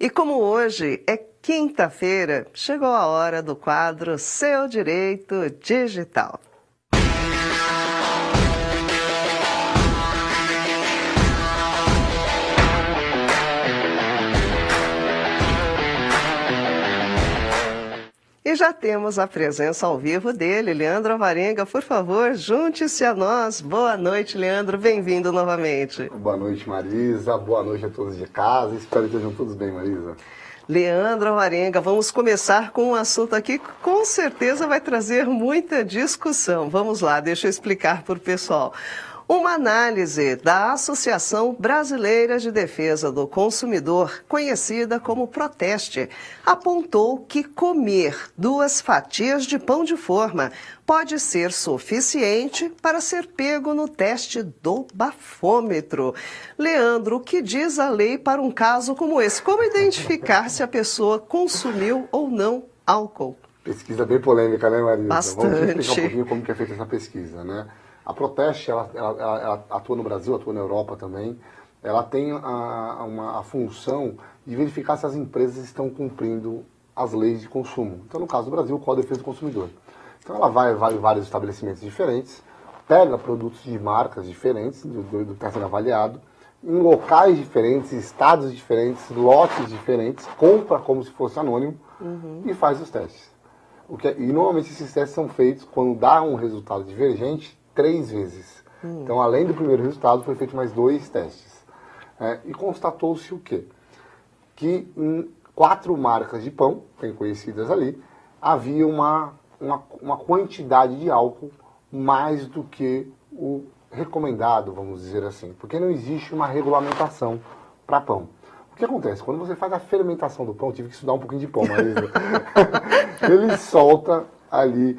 E como hoje é quinta-feira, chegou a hora do quadro Seu Direito Digital. E já temos a presença ao vivo dele, Leandro Alvarenga. Por favor, junte-se a nós. Boa noite, Leandro. Bem-vindo novamente. Boa noite, Marisa. Boa noite a todos de casa. Espero que estejam todos bem, Marisa. Leandro Alvarenga, vamos começar com um assunto aqui que com certeza vai trazer muita discussão. Vamos lá, deixa eu explicar para o pessoal. Uma análise da Associação Brasileira de Defesa do Consumidor, conhecida como Proteste, apontou que comer 2 fatias de pão de forma pode ser suficiente para ser pego no teste do bafômetro. Leandro, o que diz a lei para um caso como esse? Como identificar se a pessoa consumiu ou não álcool? Pesquisa bem polêmica, né, Marisa? Bastante. Vamos explicar um pouquinho como que é feita essa pesquisa, né? A Proteste, ela atua no Brasil, atua na Europa também. Ela tem a função de verificar se as empresas estão cumprindo as leis de consumo. Então, no caso do Brasil, o Código de Defesa do Consumidor. Então, ela vai em vários estabelecimentos diferentes, pega produtos de marcas diferentes, do que está sendo avaliado, em locais diferentes, estados diferentes, lotes diferentes, compra como se fosse anônimo e faz os testes. E normalmente esses testes são feitos quando dá um resultado divergente 3 vezes. Então, além do primeiro resultado, foi feito mais 2 testes. E constatou-se o quê? Que em 4 marcas de pão, bem conhecidas ali, havia uma quantidade de álcool mais do que o recomendado, vamos dizer assim. Porque não existe uma regulamentação para pão. O que acontece? Quando você faz a fermentação do pão, eu tive que estudar um pouquinho de pão, Marisa. Ele solta ali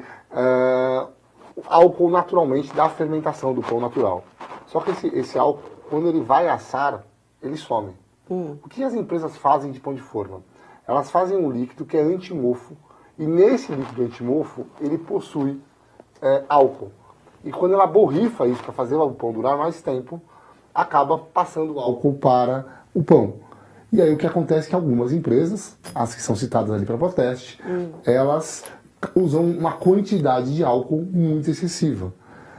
álcool naturalmente da fermentação do pão natural. Só que esse álcool, quando ele vai assar, ele some. O que as empresas fazem de pão de forma? Elas fazem um líquido que é antimofo, e nesse líquido antimofo, ele possui álcool. E quando ela borrifa isso para fazer o pão durar mais tempo, acaba passando álcool para o pão. E aí o que acontece é que algumas empresas, as que são citadas ali para proteste, elas usam uma quantidade de álcool muito excessiva,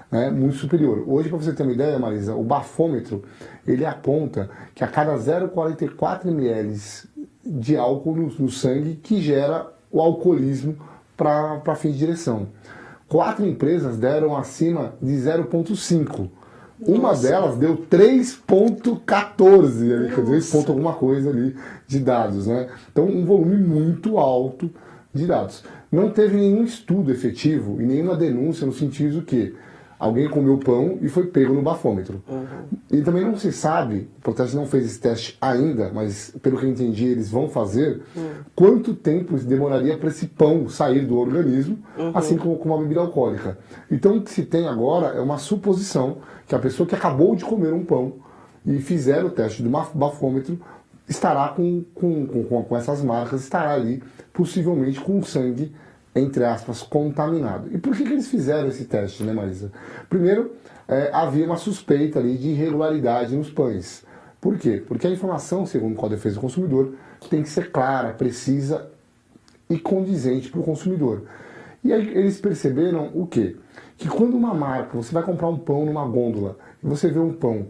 né, muito superior. Hoje, para você ter uma ideia, Marisa, o bafômetro, ele aponta que a cada 0,44 ml de álcool no sangue que gera o alcoolismo para fim de direção. 4 empresas deram acima de 0,5. Uma delas deu 3,14, quer dizer, ponto alguma coisa ali de dados, né? Então, um volume muito alto de dados. Não teve nenhum estudo efetivo e nenhuma denúncia no sentido que alguém comeu pão e foi pego no bafômetro. E também não se sabe, o Proteste não fez esse teste ainda, mas pelo que eu entendi eles vão fazer, quanto tempo demoraria para esse pão sair do organismo, assim como uma bebida alcoólica. Então o que se tem agora é uma suposição que a pessoa que acabou de comer um pão e fizer o teste do bafômetro estará com essas marcas, estará ali possivelmente com o sangue, entre aspas, contaminado. E por que eles fizeram esse teste, né, Marisa? Primeiro, havia uma suspeita ali de irregularidade nos pães. Por quê? Porque a informação, segundo o Código de Defesa do Consumidor, tem que ser clara, precisa e condizente para o consumidor. E aí eles perceberam o quê? Que quando uma marca, você vai comprar um pão numa gôndola, e você vê um pão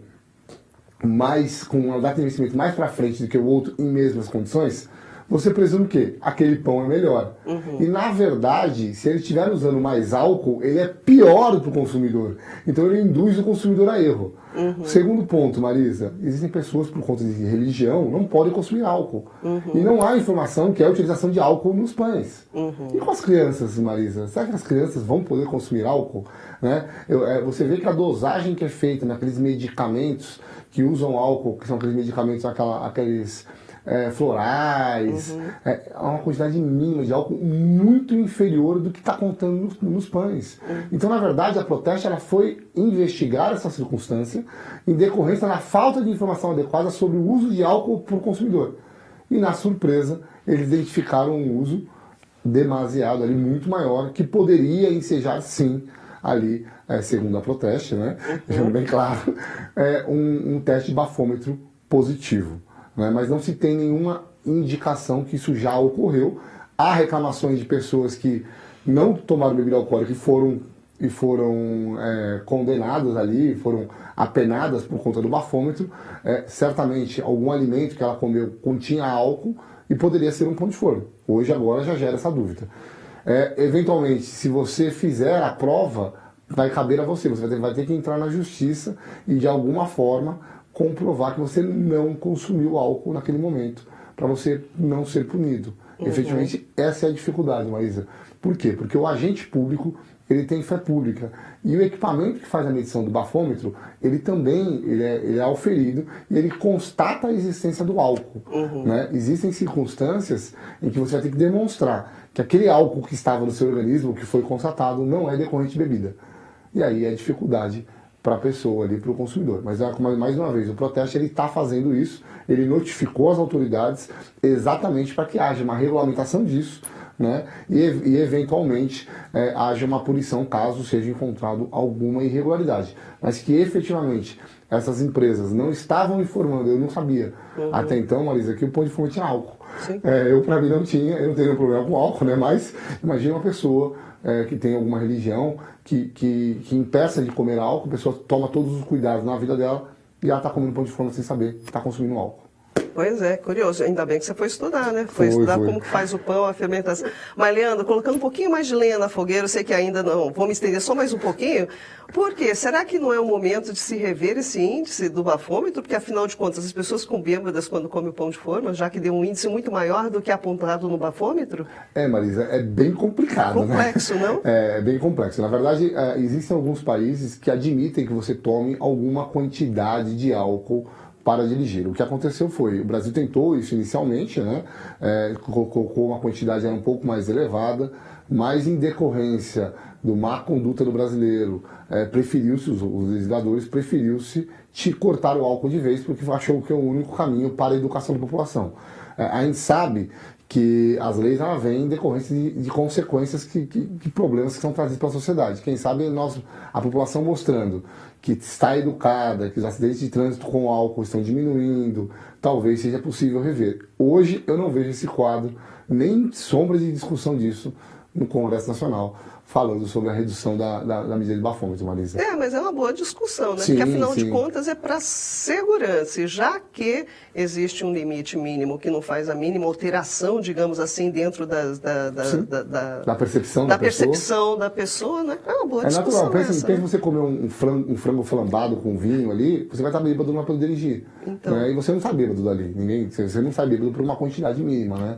com uma data de vencimento mais para frente do que o outro em mesmas condições, você presume o quê? Aquele pão é melhor. E na verdade, se ele estiver usando mais álcool, ele é pior para o consumidor. Então ele induz o consumidor a erro. Segundo ponto, Marisa, existem pessoas por conta de religião não podem consumir álcool. E não há informação que é a utilização de álcool nos pães. E com as crianças, Marisa? Será que as crianças vão poder consumir álcool? Né? Você vê que a dosagem que é feita naqueles medicamentos que usam álcool, que são aqueles medicamentos, aqueles florais, uma quantidade mínima de álcool muito inferior do que está contando nos pães. Então, na verdade, a Proteste ela foi investigar essa circunstância em decorrência da falta de informação adequada sobre o uso de álcool por consumidor. E, na surpresa, eles identificaram um uso demasiado ali, muito maior, que poderia ensejar, sim, ali, segundo a Proteste, né, deixando bem claro, um teste de bafômetro positivo. Né? Mas não se tem nenhuma indicação que isso já ocorreu. Há reclamações de pessoas que não tomaram bebida alcoólica e foram condenadas ali, foram apenadas por conta do bafômetro. Certamente algum alimento que ela comeu continha álcool e poderia ser um pão de forma. Hoje, agora, já gera essa dúvida. Eventualmente, se você fizer a prova, vai caber a você. Você vai ter que entrar na justiça e, de alguma forma, comprovar que você não consumiu álcool naquele momento, para você não ser punido. Efetivamente, essa é a dificuldade, Maísa. Por quê? Porque o agente público, ele tem fé pública. E o equipamento que faz a medição do bafômetro, ele também ele é auferido e ele constata a existência do álcool. Né? Existem circunstâncias em que você vai ter que demonstrar que aquele álcool que estava no seu organismo, que foi constatado, não é decorrente de bebida. E aí é dificuldade para a pessoa ali, para o consumidor. Mas, mais uma vez, o Proteste está fazendo isso, ele notificou as autoridades exatamente para que haja uma regulamentação disso, né? E eventualmente haja uma punição caso seja encontrado alguma irregularidade. Mas que efetivamente essas empresas não estavam informando, eu não sabia até então, Marisa, que o pão de forma tinha álcool. Eu, para mim, não tinha, eu não tenho problema com álcool, né? Mas imagina uma pessoa que tem alguma religião que impeça de comer álcool, a pessoa toma todos os cuidados na vida dela e ela está comendo pão de forma sem saber que está consumindo álcool. Pois é, curioso. Ainda bem que você foi estudar, né? Foi estudar como que faz o pão, a fermentação. Mas, Leandro, colocando um pouquinho mais de lenha na fogueira, eu sei que ainda não, vou me estender só mais um pouquinho. Por quê? Será que não é o momento de se rever esse índice do bafômetro? Porque, afinal de contas, as pessoas ficam bêbadas quando comem o pão de forma, já que deu um índice muito maior do que apontado no bafômetro? Marisa, é bem complicado, complexo, né? Não? É bem complexo. Na verdade, existem alguns países que admitem que você tome alguma quantidade de álcool para dirigir. O que aconteceu foi, o Brasil tentou isso inicialmente, né? Colocou uma quantidade um pouco mais elevada, mas em decorrência do má conduta do brasileiro, preferiu-se, os legisladores preferiu-se cortar o álcool de vez, porque achou que é o único caminho para a educação da população. A gente sabe que as leis vêm em decorrência de consequências, que problemas que são trazidos para a sociedade. Quem sabe a população mostrando que está educada, que os acidentes de trânsito com álcool estão diminuindo, talvez seja possível rever. Hoje eu não vejo esse quadro, nem sombra de discussão disso no Congresso Nacional, falando sobre a redução da medida de bafômetro, Marisa. Mas é uma boa discussão, né? Sim, porque afinal sim. de contas é para segurança, e já que existe um limite mínimo que não faz a mínima alteração, digamos assim, dentro da percepção da pessoa, né? É uma boa discussão. Natural. Pensa você comer um frango flambado com vinho ali, você vai estar bêbado, não vai poder dirigir. Então. Né? E você não sai bêbado dali. Você não sai bêbado por uma quantidade mínima, né?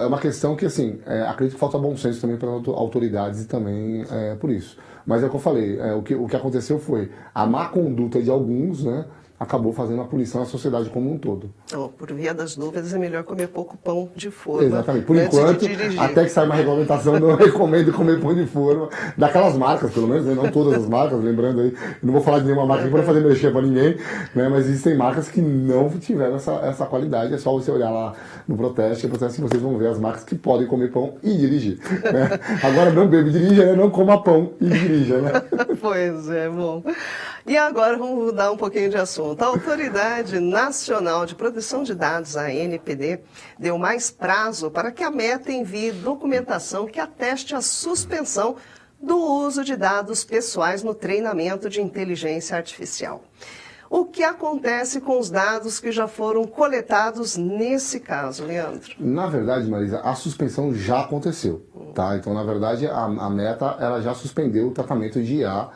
É uma questão que, assim, acredito que falta bom senso também para as autoridades e também por isso. Mas é o que eu falei, o que aconteceu foi a má conduta de alguns, né? Acabou fazendo a punição à sociedade como um todo. Por via das dúvidas, é melhor comer pouco pão de forma. Exatamente. Por enquanto, até que sair uma regulamentação, não recomendo comer pão de forma. Daquelas marcas, pelo menos, né? Não todas as marcas, lembrando aí. Eu não vou falar de nenhuma marca aqui para não fazer mexer para ninguém, né? Mas existem marcas que não tiveram essa qualidade. É só você olhar lá no Proteste vocês vão ver as marcas que podem comer pão e dirigir. Né? Agora, não bebe e dirija, né? Não coma pão e dirija, né? Pois é, bom. E agora vamos mudar um pouquinho de assunto. A Autoridade Nacional de Proteção de Dados, a ANPD, deu mais prazo para que a Meta envie documentação que ateste a suspensão do uso de dados pessoais no treinamento de inteligência artificial. O que acontece com os dados que já foram coletados nesse caso, Leandro? Na verdade, Marisa, a suspensão já aconteceu. Tá? Então, na verdade, a Meta ela já suspendeu o tratamento de IA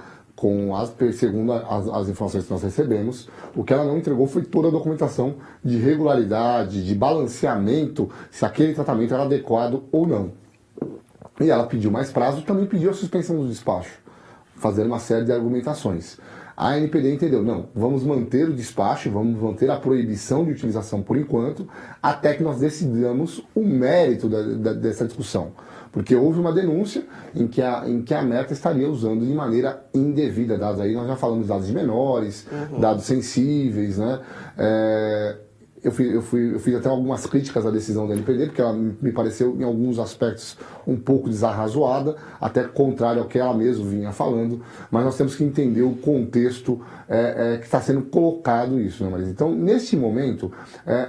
segundo as informações que nós recebemos. O que ela não entregou foi toda a documentação de regularidade, de balanceamento, se aquele tratamento era adequado ou não. E ela pediu mais prazo, também pediu a suspensão do despacho, fazendo uma série de argumentações. A ANPD entendeu, não, vamos manter o despacho, vamos manter a proibição de utilização por enquanto, até que nós decidamos o mérito dessa discussão. Porque houve uma denúncia em que a Meta estaria usando de maneira indevida dados. Aí nós já falamos de dados de menores, dados sensíveis, né? eu fiz até algumas críticas à decisão da NPD, porque ela me pareceu, em alguns aspectos, um pouco desarrazoada, até contrário ao que ela mesma vinha falando, mas nós temos que entender o contexto que está sendo colocado isso, né, Marisa? Então, neste momento,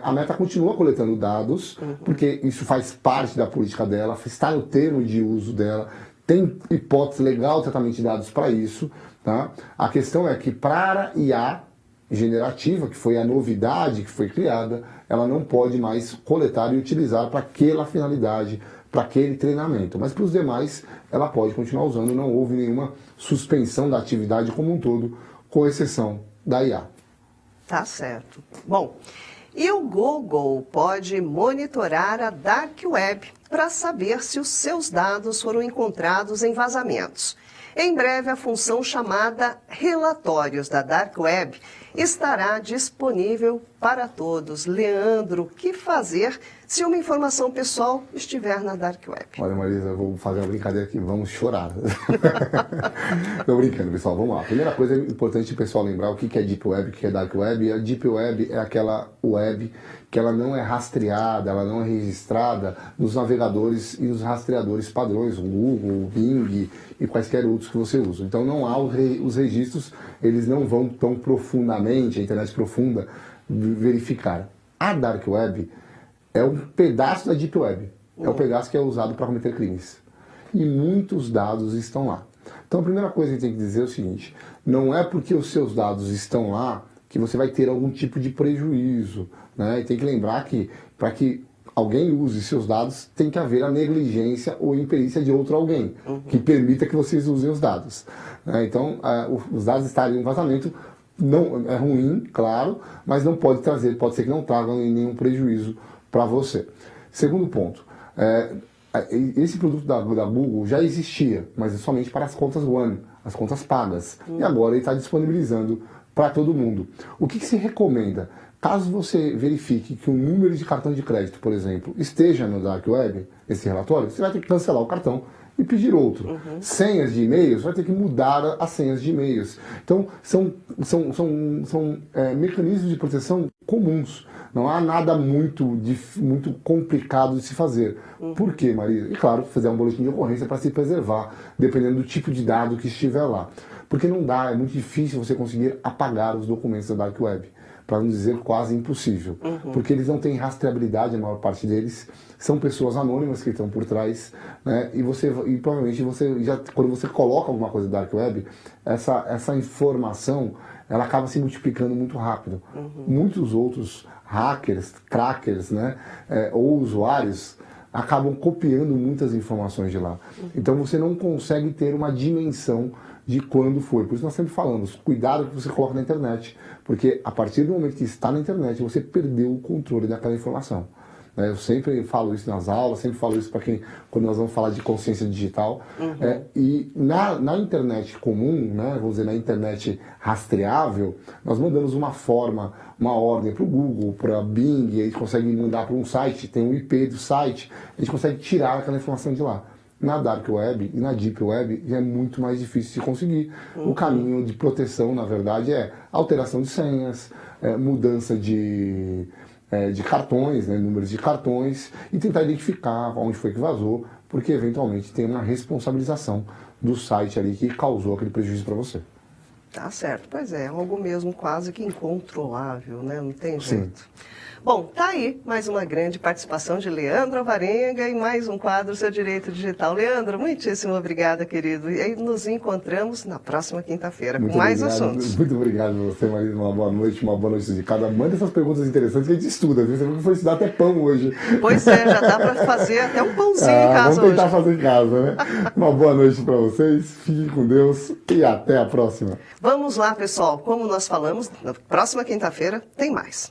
a Meta continua coletando dados, porque isso faz parte da política dela, está no termo de uso dela, tem hipótese legal de tratamento de dados para isso, tá? A questão é que para IA generativa, que foi a novidade que foi criada, ela não pode mais coletar e utilizar para aquela finalidade, para aquele treinamento. Mas para os demais, ela pode continuar usando, não houve nenhuma suspensão da atividade como um todo, com exceção da IA. Tá certo. Bom, e o Google pode monitorar a Dark Web para saber se os seus dados foram encontrados em vazamentos. Em breve, a função chamada Relatórios da Dark Web estará disponível para todos. Leandro, o que fazer se uma informação pessoal estiver na Dark Web? Olha, Marisa, eu vou fazer uma brincadeira aqui, vamos chorar. Estou brincando, pessoal, vamos lá. A primeira coisa, é importante o pessoal lembrar o que é Deep Web, o que é Dark Web. E a Deep Web é aquela web que ela não é rastreada, ela não é registrada nos navegadores e nos rastreadores padrões, o Google, o Bing e quaisquer outros que você usa. Então não há os registros, eles não vão tão profundamente, a internet profunda, verificar. A Dark Web é um pedaço da Deep Web, é o pedaço que é usado para cometer crimes. E muitos dados estão lá. Então a primeira coisa que tem que dizer é o seguinte, não é porque os seus dados estão lá que você vai ter algum tipo de prejuízo, né? E tem que lembrar que para que alguém use seus dados, tem que haver a negligência ou imperícia de outro alguém, que permita que vocês usem os dados, né? Então, os dados estarem em vazamento não é ruim, claro, mas não pode trazer, pode ser que não tragam nenhum prejuízo para você. Segundo ponto, esse produto da Google já existia, mas é somente para as contas One, as contas pagas, e agora ele está disponibilizando para todo mundo. O que se recomenda? Caso você verifique que o número de cartão de crédito, por exemplo, esteja no Dark Web, esse relatório, você vai ter que cancelar o cartão e pedir outro. Senhas de e-mails, vai ter que mudar as senhas de e-mails. Então, são mecanismos de proteção comuns. Não há nada muito complicado de se fazer. Por quê, Maria? E claro, fazer um boletim de ocorrência para se preservar, dependendo do tipo de dado que estiver lá. Porque não dá, é muito difícil você conseguir apagar os documentos da Dark Web. Para não dizer quase impossível. Porque eles não têm rastreabilidade, a maior parte deles. São pessoas anônimas que estão por trás, né? E provavelmente quando você coloca alguma coisa na Dark Web, essa informação ela acaba se multiplicando muito rápido. Muitos outros hackers, crackers, né? Ou usuários acabam copiando muitas informações de lá. Então você não consegue ter uma dimensão de quando foi. Por isso nós sempre falamos, cuidado que você coloca na internet, porque a partir do momento que está na internet, você perdeu o controle daquela informação. Eu sempre falo isso nas aulas, sempre falo isso para quando nós vamos falar de consciência digital. E na internet comum, né, vamos dizer, na internet rastreável, nós mandamos uma ordem para o Google, para Bing, e a gente consegue mandar para um site, tem um IP do site, a gente consegue tirar aquela informação de lá. Na Dark Web e na Deep Web já é muito mais difícil de conseguir. O caminho de proteção, na verdade, é alteração de senhas, mudança de cartões, né, números de cartões, e tentar identificar onde foi que vazou, porque eventualmente tem uma responsabilização do site ali que causou aquele prejuízo para você. Tá certo, pois é algo mesmo quase que incontrolável, né? Não tem jeito. Bom, tá aí mais uma grande participação de Leandro Alvarenga e mais um quadro Seu Direito Digital. Leandro, muitíssimo obrigada, querido. E aí nos encontramos na próxima quinta-feira com mais assuntos. Muito obrigado a você, Marisa. Uma boa noite de cada. Manda essas perguntas interessantes que a gente estuda, viu? Você viu que foi estudar até pão hoje. Pois é, já dá para fazer até um pãozinho em casa vamos tentar hoje. fazer em casa, né? Uma boa noite para vocês, fiquem com Deus e até a próxima. Vamos lá, pessoal. Como nós falamos, na próxima quinta-feira tem mais.